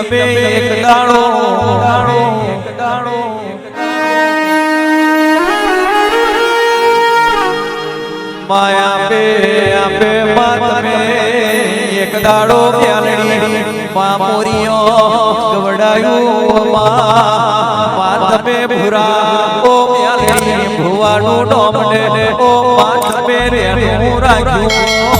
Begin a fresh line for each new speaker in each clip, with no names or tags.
તમે એક દાડો માયા પે આપે તમે એક દાડો પ્યાલણી મામોરીઓ ગવડાયું માં તમે ભૂરા ઓ પ્યાલણી ભુવાનું ડોમને ઓ માં તમે રેણું રાખ્યું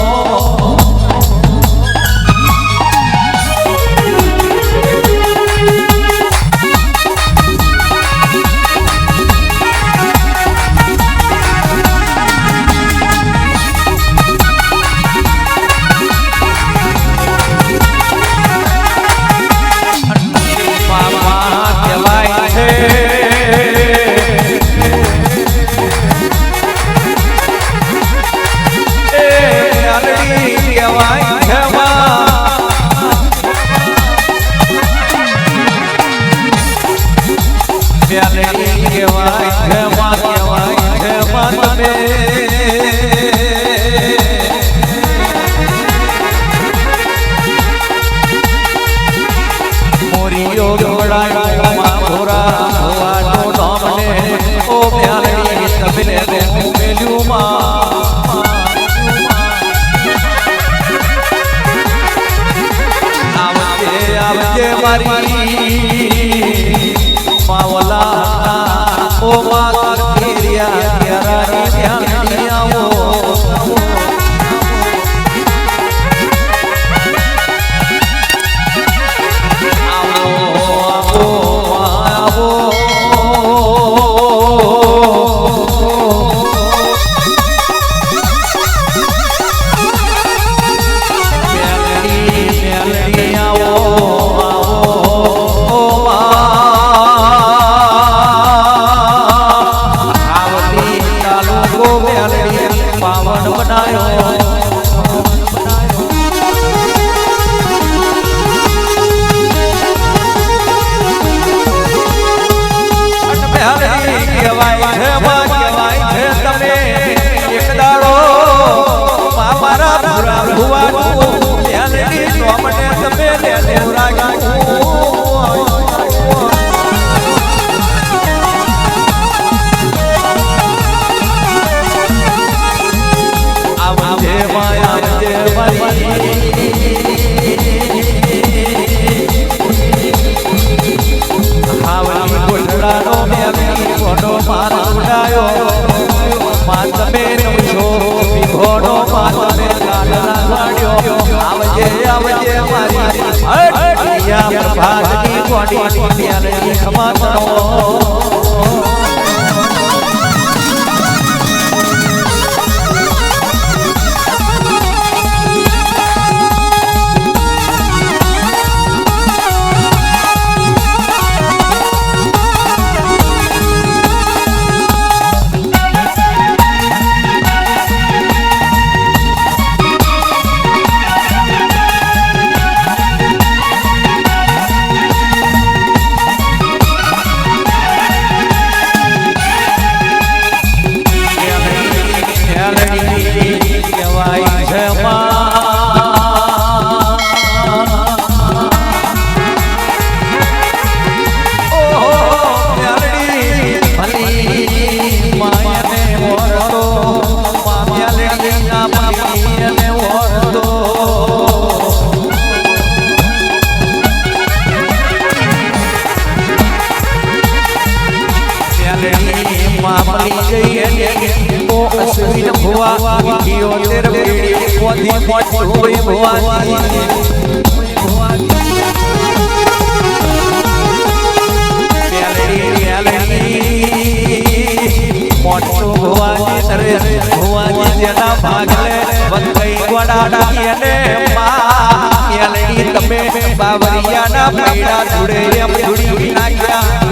બાવરિયાના પૈડા જોડે એમ જોડી નાખ્યા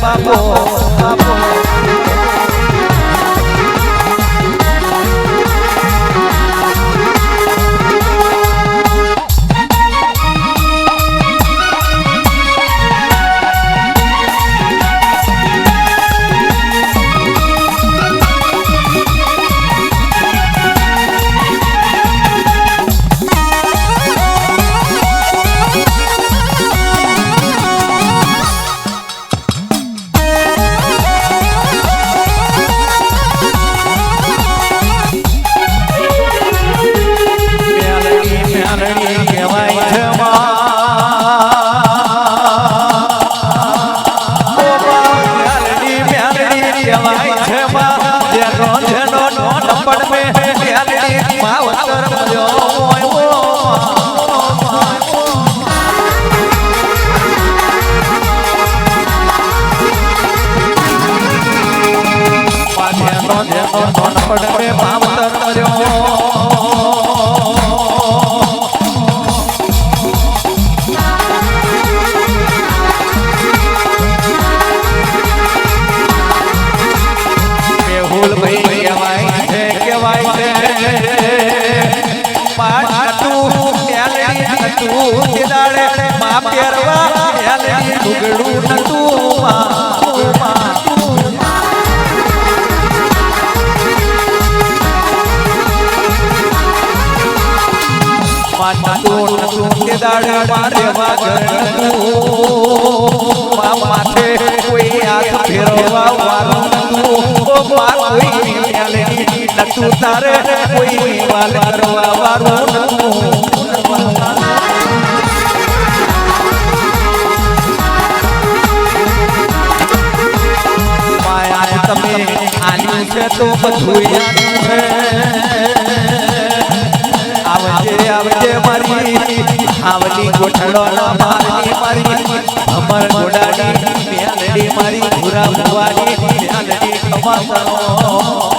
બાપો બાપો તારે કોઈ વાલ કરવા વાળું માયા તમે આલ્યું છે તો બધું છે આવજે મારી આવલી ગોઠડો મારી અમર ગોડાડી મેલડી મારી ભૂરા ભુવાની મેલડી ખમાસણો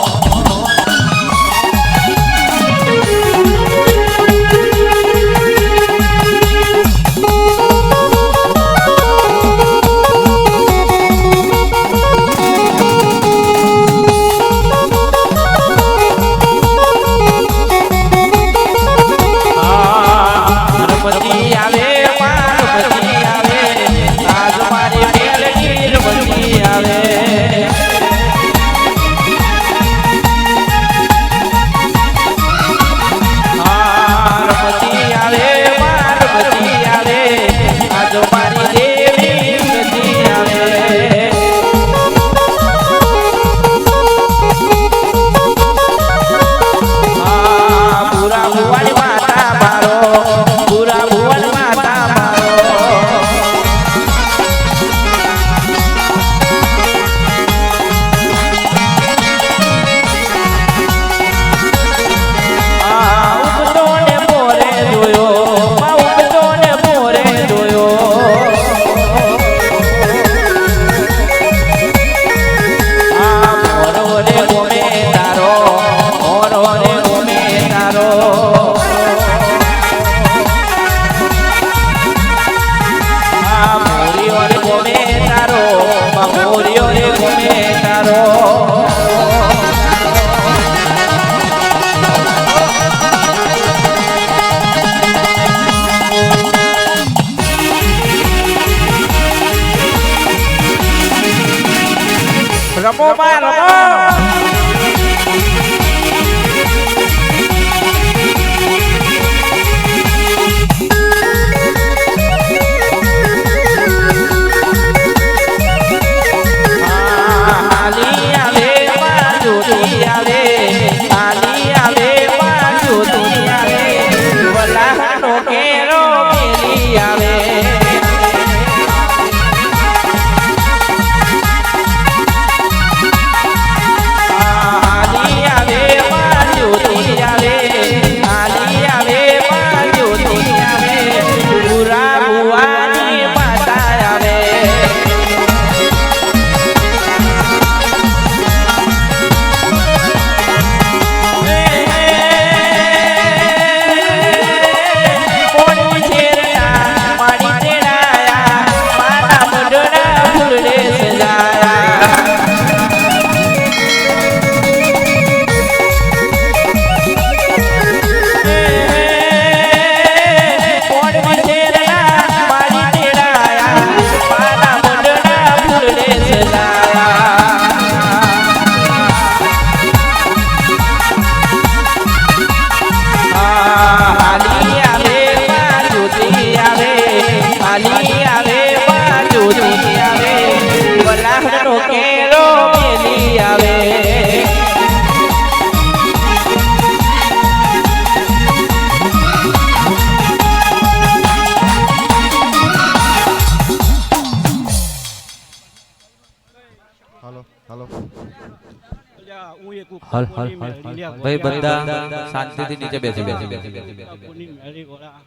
એક
હલ
ઉક્કાપુરની
હલ
મેળી લે,
ભાઈ
ગોળિયા.
બધા શાંતિથી નીચે બેસી
ઉક્કાપુરની મેળી ગોળા.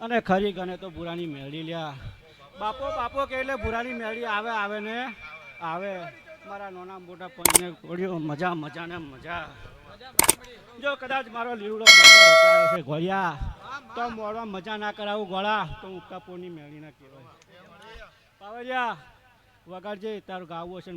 અને ખરી ગણે તો ભૂરાની મેળી લ્યા. બાપો બાપો કે એટલે ભૂરાની મેળી આવે આવે ને આવે. મારા નાના મોટા પંચને ગોળ્યો મજા મજા ને મજા. જો કદાચ મારો લીવડો રચાયો છે ગોળિયા તો મોડવા મજા ના કરાવું ગોળા તો ઉક્કાપુરની મેળી ના કહેવાય. પાવડિયા વગાડજે તારું ગાવું હશે.